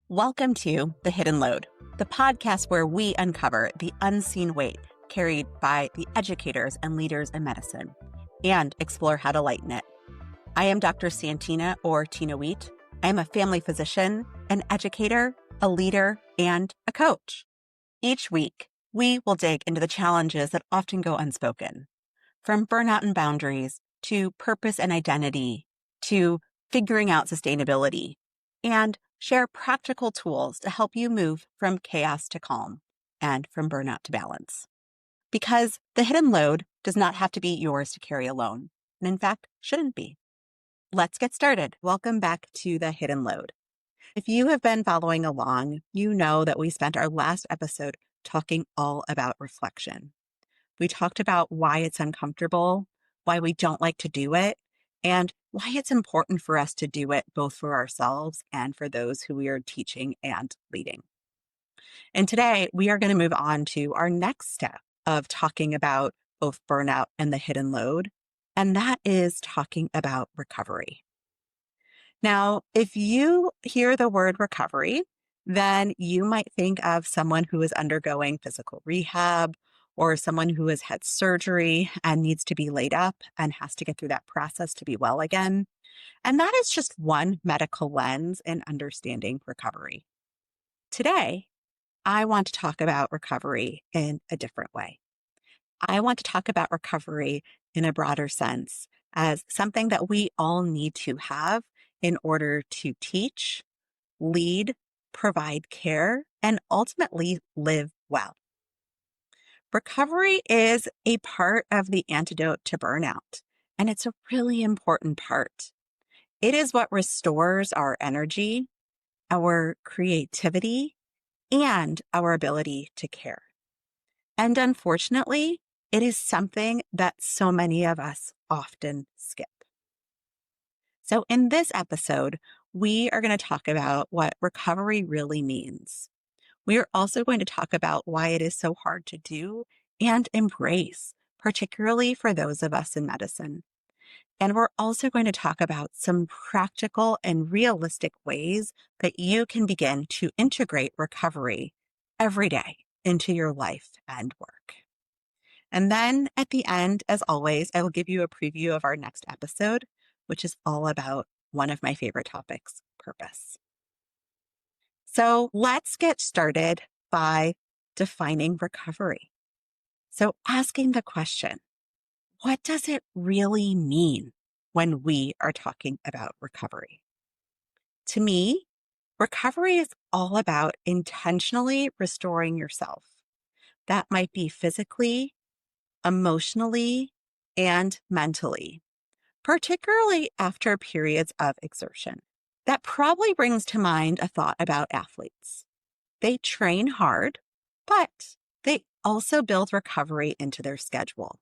Welcome to The Hidden Load, the podcast where we uncover the unseen weight carried by the educators and leaders in medicine and explore how to lighten it. I am Dr. Santina or Tina Wheat. I am a family physician, an educator, a leader, and a coach. Each week, we will dig into the challenges that often go unspoken, from burnout and boundaries to purpose and identity to figuring out sustainability, and share practical tools to help you move from chaos to calm and from burnout to balance. Because the hidden load does not have to be yours to carry alone, and in fact, shouldn't be. Let's get started. Welcome back to The Hidden Load. If you have been following along, you know that we spent our last episode talking all about reflection. We talked about why it's uncomfortable, why we don't like to do it, and why it's important for us to do it both for ourselves and for those who we are teaching and leading. And today we are going to move on to our next step of talking about both burnout and the hidden load, and that is talking about recovery. Now, if you hear the word recovery, then you might think of someone who is undergoing physical rehab or someone who has had surgery and needs to be laid up and has to get through that process to be well again. And that is just one medical lens in understanding recovery. Today, I want to talk about recovery in a different way. I want to talk about recovery in a broader sense as something that we all need to have in order to teach, lead, provide care, and ultimately live well. Recovery is a part of the antidote to burnout, and it's a really important part. It is what restores our energy, our creativity, and our ability to care. And unfortunately, it is something that so many of us often skip. So in this episode, we are going to talk about what recovery really means. We are also going to talk about why it is so hard to do and embrace, particularly for those of us in medicine. And we're also going to talk about some practical and realistic ways that you can begin to integrate recovery every day into your life and work. And then at the end, as always, I will give you a preview of our next episode, which is all about one of my favorite topics, purpose. So let's get started by defining recovery. So asking the question, what does it really mean when we are talking about recovery? To me, recovery is all about intentionally restoring yourself. That might be physically, emotionally, and mentally, particularly after periods of exertion. That probably brings to mind a thought about athletes. They train hard, but they also build recovery into their schedule.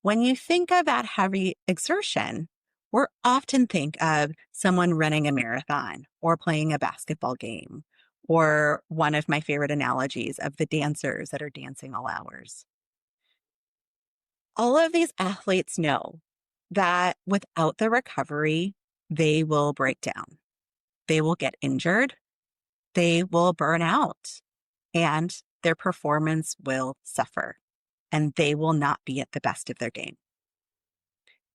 When you think of that heavy exertion, we're often think of someone running a marathon or playing a basketball game, or one of my favorite analogies of the dancers that are dancing all hours. All of these athletes know that without the recovery, they will break down. They will get injured, they will burn out, and their performance will suffer, and they will not be at the best of their game.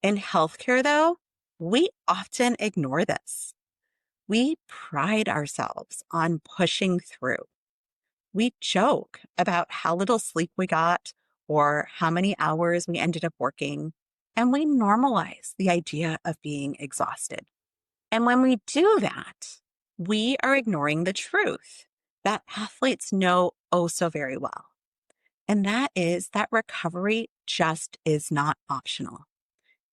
In healthcare, though, we often ignore this. We pride ourselves on pushing through. We joke about how little sleep we got or how many hours we ended up working, and we normalize the idea of being exhausted. And when we do that, we are ignoring the truth that athletes know oh so very well. And that is that recovery just is not optional.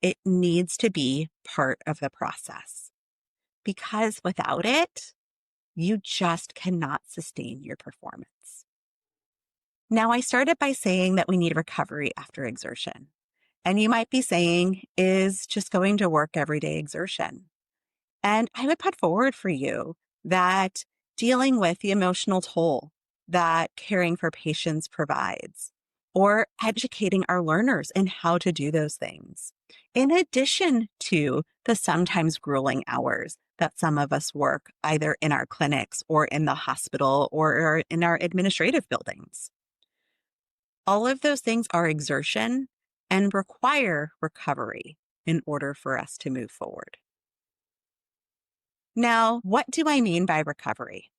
It needs to be part of the process. Because without it, you just cannot sustain your performance. Now, I started by saying that we need recovery after exertion. And you might be saying, is just going to work everyday exertion? And I would put forward for you that dealing with the emotional toll that caring for patients provides, or educating our learners in how to do those things, in addition to the sometimes grueling hours that some of us work either in our clinics or in the hospital or in our administrative buildings. All of those things are exertion and require recovery in order for us to move forward. Now, what do I mean by recovery?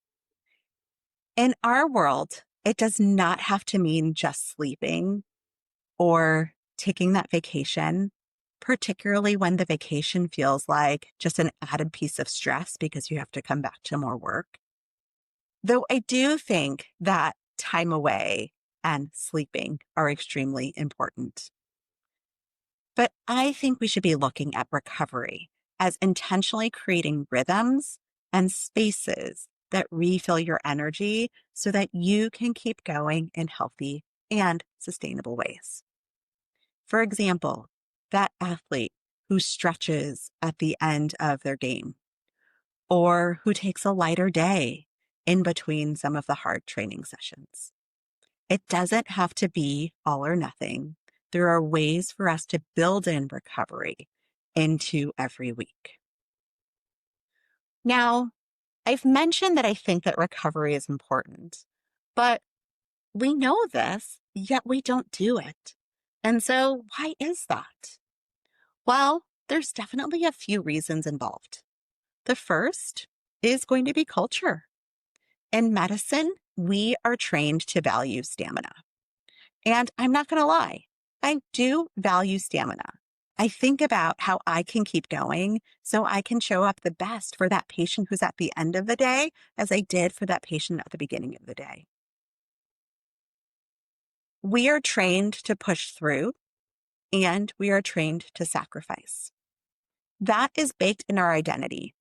In our world, it does not have to mean just sleeping or taking that vacation, particularly when the vacation feels like just an added piece of stress because you have to come back to more work. Though I do think that time away and sleeping are extremely important. But I think we should be looking at recovery as intentionally creating rhythms and spaces that refill your energy so that you can keep going in healthy and sustainable ways. For example, that athlete who stretches at the end of their game or who takes a lighter day in between some of the hard training sessions. It doesn't have to be all or nothing. There are ways for us to build in recovery into every week. Now, I've mentioned that I think that recovery is important, but we know this, yet we don't do it. And so why is that? Well, there's definitely a few reasons involved. The first is going to be culture. In medicine, we are trained to value stamina. And I'm not going to lie, I do value stamina. I think about how I can keep going so I can show up the best for that patient who's at the end of the day as I did for that patient at the beginning of the day. We are trained to push through and we are trained to sacrifice. That is baked in our identity.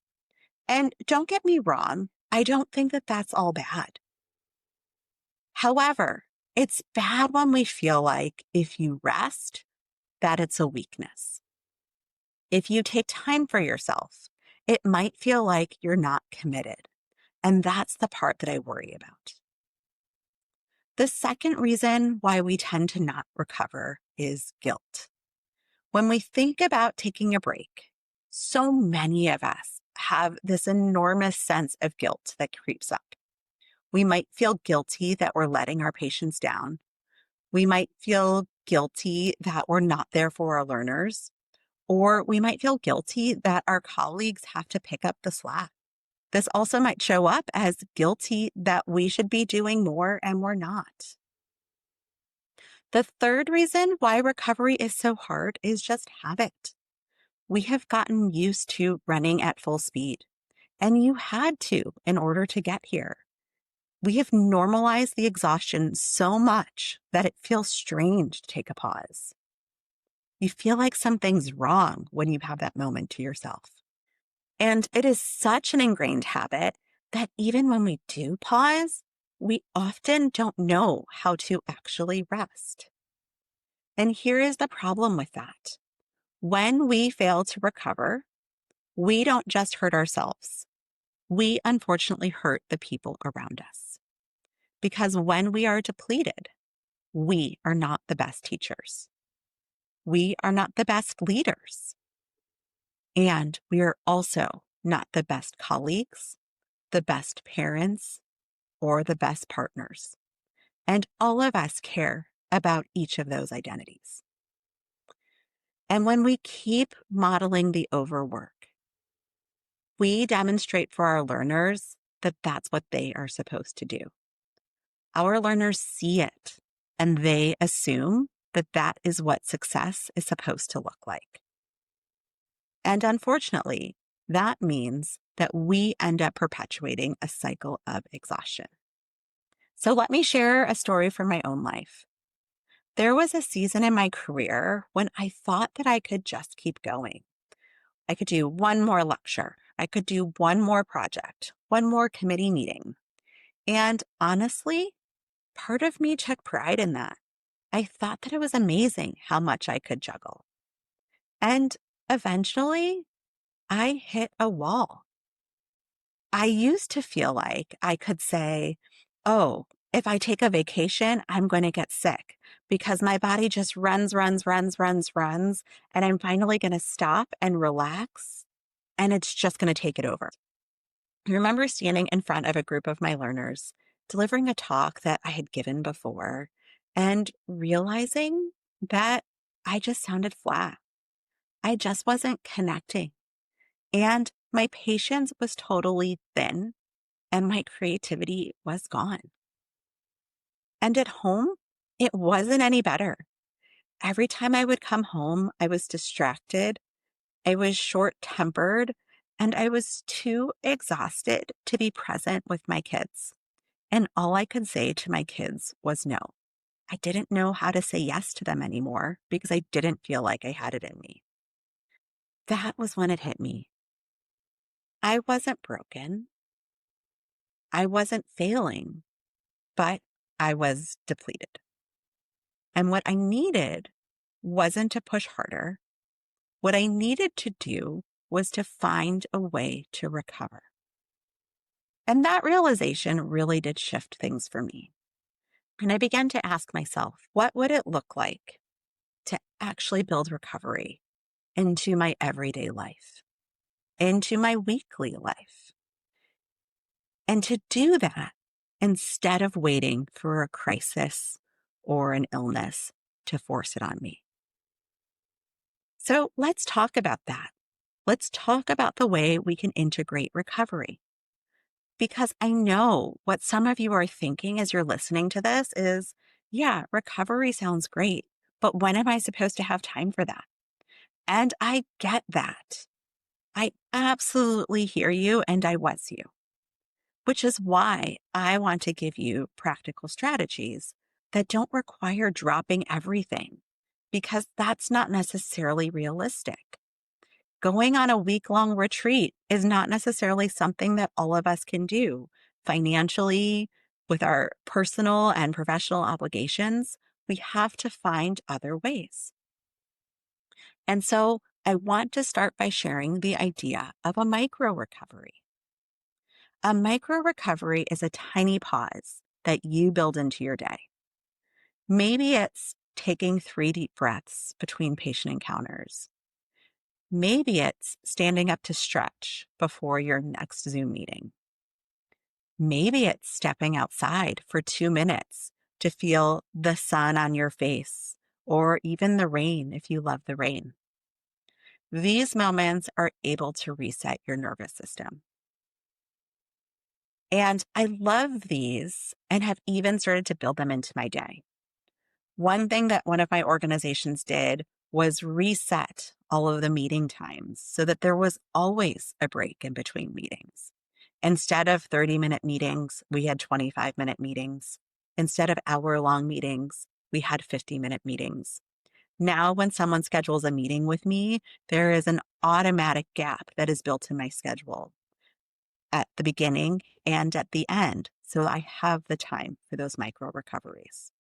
And don't get me wrong, I don't think that that's all bad. However, it's bad when we feel like if you rest, that it's a weakness. If you take time for yourself, it might feel like you're not committed. And that's the part that I worry about. The second reason why we tend to not recover is guilt. When we think about taking a break, so many of us have this enormous sense of guilt that creeps up. We might feel guilty that we're letting our patients down. We might feel guilty that we're not there for our learners, or we might feel guilty that our colleagues have to pick up the slack. This also might show up as guilty that we should be doing more and we're not. The third reason why recovery is so hard is just habit. We have gotten used to running at full speed, and you had to in order to get here. We have normalized the exhaustion so much that it feels strange to take a pause. You feel like something's wrong when you have that moment to yourself. And it is such an ingrained habit that even when we do pause, we often don't know how to actually rest. And here is the problem with that. When we fail to recover, we don't just hurt ourselves. We unfortunately hurt the people around us. Because when we are depleted, we are not the best teachers. We are not the best leaders. And we are also not the best colleagues, the best parents, or the best partners. And all of us care about each of those identities. And when we keep modeling the overwork, we demonstrate for our learners that that's what they are supposed to do. Our learners see it, and they assume that that is what success is supposed to look like. And unfortunately, that means that we end up perpetuating a cycle of exhaustion. So let me share a story from my own life. There was a season in my career when I thought that I could just keep going. I could do one more lecture. I could do one more project, one more committee meeting. And honestly, part of me took pride in that. I thought that it was amazing how much I could juggle. And eventually, I hit a wall. I used to feel like I could say, oh, if I take a vacation, I'm going to get sick because my body just runs, and I'm finally going to stop and relax. and it's just going to take it over. I remember standing in front of a group of my learners, delivering a talk that I had given before, and realizing that I just sounded flat. I just wasn't connecting. And my patience was totally thin, and my creativity was gone. And at home, it wasn't any better. Every time I would come home, I was distracted, I was short tempered, and I was too exhausted to be present with my kids. And all I could say to my kids was no. I didn't know how to say yes to them anymore because I didn't feel like I had it in me. That was when it hit me. I wasn't broken. I wasn't failing, but I was depleted. And what I needed wasn't to push harder. What I needed to do was to find a way to recover. And that realization really did shift things for me. And I began to ask myself, what would it look like to actually build recovery into my everyday life, into my weekly life? And to do that instead of waiting for a crisis or an illness to force it on me. So let's talk about that. Let's talk about the way we can integrate recovery. Because I know what some of you are thinking as you're listening to this is, yeah, recovery sounds great, but when am I supposed to have time for that? And I get that. I absolutely hear you, and I was you, which is why I want to give you practical strategies that don't require dropping everything, because that's not necessarily realistic. Going on a week-long retreat is not necessarily something that all of us can do financially, with our personal and professional obligations. We have to find other ways. And so I want to start by sharing the idea of a micro-recovery. A micro-recovery is a tiny pause that you build into your day. Maybe it's taking 3 deep breaths between patient encounters. Maybe it's standing up to stretch before your next Zoom meeting. Maybe it's stepping outside for 2 minutes to feel the sun on your face, or even the rain if you love the rain. These moments are able to reset your nervous system. And I love these and have even started to build them into my day. One thing that one of my organizations did was reset all of the meeting times so that there was always a break in between meetings. Instead of 30-minute meetings, we had 25-minute meetings. Instead of hour-long meetings, we had 50-minute meetings. Now, when someone schedules a meeting with me, there is an automatic gap that is built in my schedule at the beginning and at the end, so I have the time for those micro recoveries.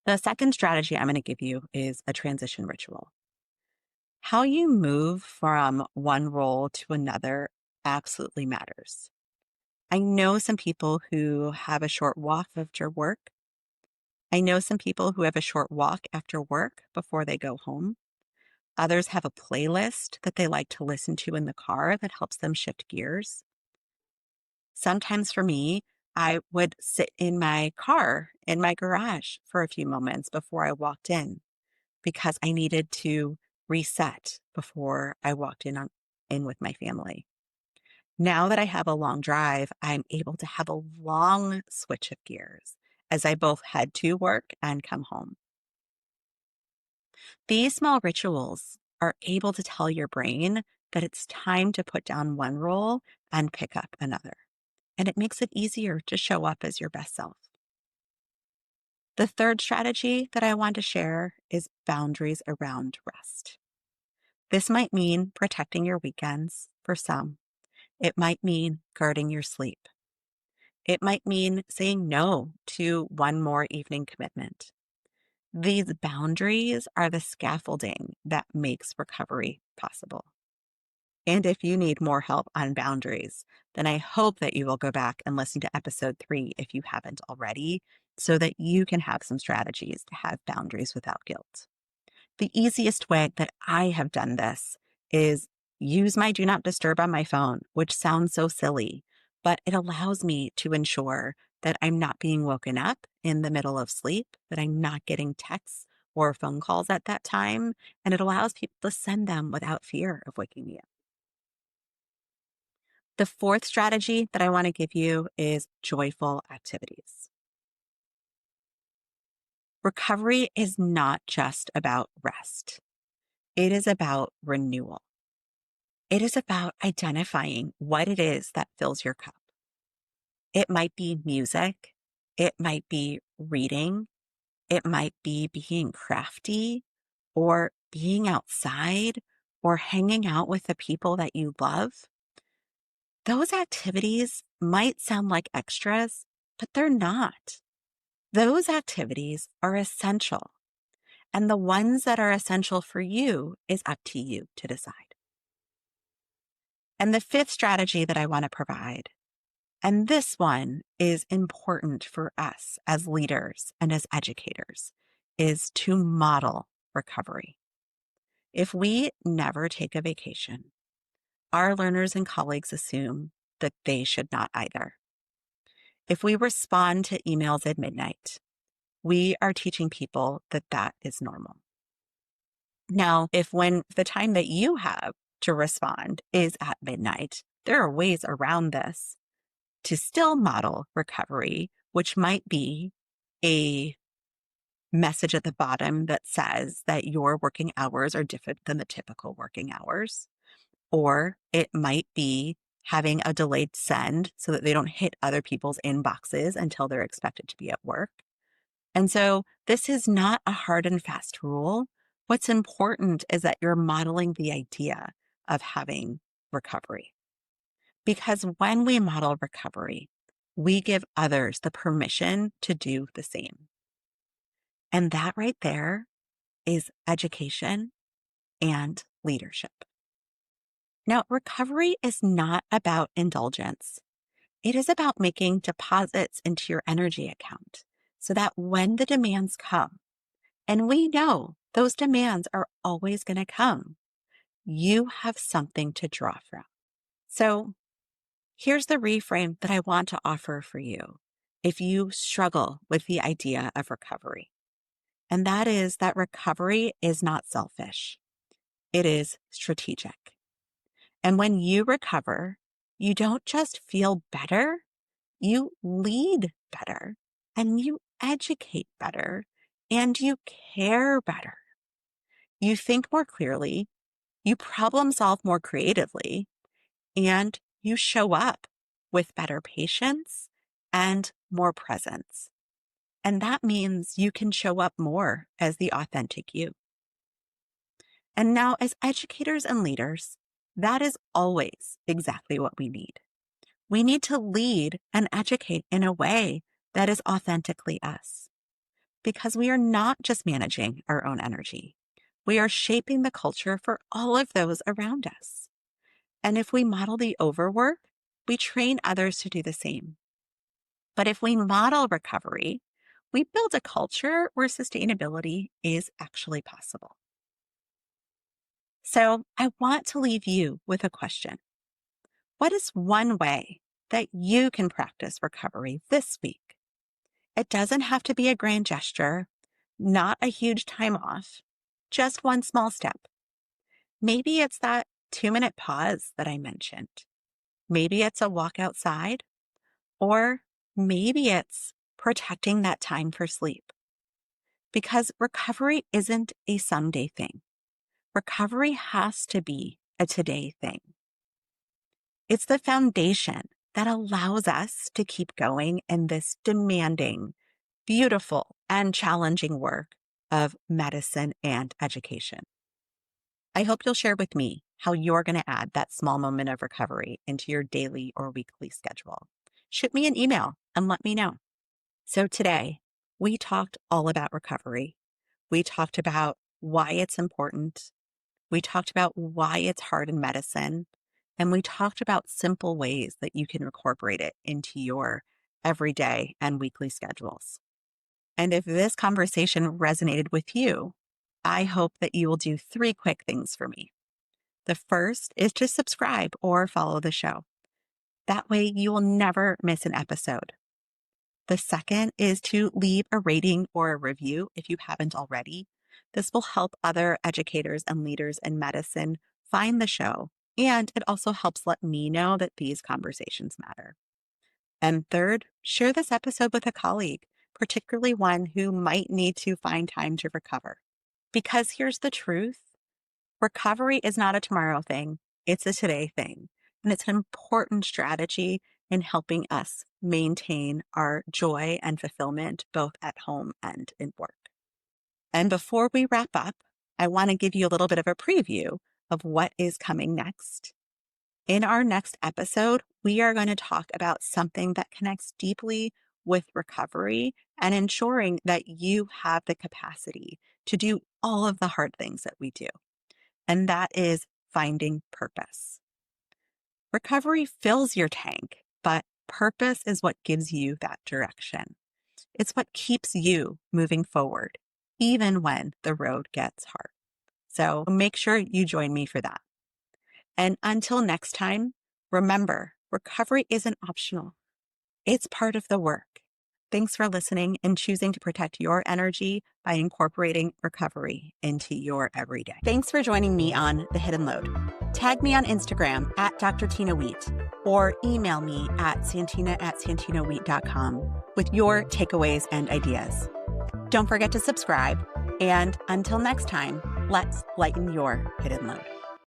The second strategy I'm going to give you is a transition ritual. How you move from one role to another absolutely matters. I know some people who have a short walk after work. I know some people who have a short walk after work before they go home. Others have a playlist that they like to listen to in the car that helps them shift gears. Sometimes for me, I would sit in my car in my garage for a few moments before I walked in because I needed to reset before I walked in with my family. Now that I have a long drive, I'm able to have a long switch of gears as I both head to work and come home. These small rituals are able to tell your brain that it's time to put down one role and pick up another. And it makes it easier to show up as your best self. The third strategy that I want to share is boundaries around rest. This might mean protecting your weekends for some. It might mean guarding your sleep. It might mean saying no to one more evening commitment. These boundaries are the scaffolding that makes recovery possible. And if you need more help on boundaries, then I hope that you will go back and listen to episode 3 if you haven't already, so that you can have some strategies to have boundaries without guilt. The easiest way that I have done this is use my do not disturb on my phone, which sounds so silly, but it allows me to ensure that I'm not being woken up in the middle of sleep, that I'm not getting texts or phone calls at that time, and it allows people to send them without fear of waking me up. The fourth strategy that I want to give you is joyful activities. Recovery is not just about rest. It is about renewal. It is about identifying what it is that fills your cup. It might be music. It might be reading. It might be being crafty or being outside or hanging out with the people that you love. Those activities might sound like extras, but they're not. Those activities are essential. And the ones that are essential for you is up to you to decide. And the fifth strategy that I want to provide, and this one is important for us as leaders and as educators, is to model recovery. If we never take a vacation, our learners and colleagues assume that they should not either. If we respond to emails at midnight, we are teaching people that that is normal. Now, if when the time that you have to respond is at midnight, there are ways around this to still model recovery, which might be a message at the bottom that says that your working hours are different than the typical working hours. Or it might be having a delayed send so that they don't hit other people's inboxes until they're expected to be at work. And so this is not a hard and fast rule. What's important is that you're modeling the idea of having recovery. Because when we model recovery, we give others the permission to do the same. And that right there is education and leadership. Now, recovery is not about indulgence. It is about making deposits into your energy account so that when the demands come, and we know those demands are always going to come, you have something to draw from. So here's the reframe that I want to offer for you if you struggle with the idea of recovery. And that is that recovery is not selfish. It is strategic. And when you recover, you don't just feel better, you lead better and you educate better and you care better. You think more clearly, you problem solve more creatively, and you show up with better patience and more presence. And that means you can show up more as the authentic you. And now, as educators and leaders, that is always exactly what we need. We need to lead and educate in a way that is authentically us, because we are not just managing our own energy. We are shaping the culture for all of those around us. And if we model the overwork, we train others to do the same. But if we model recovery, we build a culture where sustainability is actually possible. So I want to leave you with a question. What is one way that you can practice recovery this week? It doesn't have to be a grand gesture, not a huge time off, just one small step. Maybe it's that 2-minute pause that I mentioned. Maybe it's a walk outside, or maybe it's protecting that time for sleep. Because recovery isn't a someday thing. Recovery has to be a today thing. It's the foundation that allows us to keep going in this demanding, beautiful, and challenging work of medicine and education. I hope you'll share with me how you're going to add that small moment of recovery into your daily or weekly schedule. Shoot me an email and let me know. So today, we talked all about recovery. We talked about why it's important. We talked about why it's hard in medicine. And we talked about simple ways that you can incorporate it into your everyday and weekly schedules. And if this conversation resonated with you, I hope that you will do 3 quick things for me. The first is to subscribe or follow the show. That way you will never miss an episode. The second is to leave a rating or a review if you haven't already. This will help other educators and leaders in medicine find the show, and it also helps let me know that these conversations matter. And third, share this episode with a colleague, particularly one who might need to find time to recover. Because here's the truth. Recovery is not a tomorrow thing. It's a today thing. And it's an important strategy in helping us maintain our joy and fulfillment both at home and in work. And before we wrap up, I want to give you a little bit of a preview of what is coming next. In our next episode, we are going to talk about something that connects deeply with recovery and ensuring that you have the capacity to do all of the hard things that we do. And that is finding purpose. Recovery fills your tank, but purpose is what gives you that direction. It's what keeps you moving forward, even when the road gets hard. So make sure you join me for that. And until next time, remember, recovery isn't optional. It's part of the work. Thanks for listening and choosing to protect your energy by incorporating recovery into your everyday. Thanks for joining me on The Hidden Load. Tag me on Instagram at Dr. Tina Wheat or email me at santina@santinawheat.com with your takeaways and ideas. Don't forget to subscribe. And until next time, let's lighten your hidden load.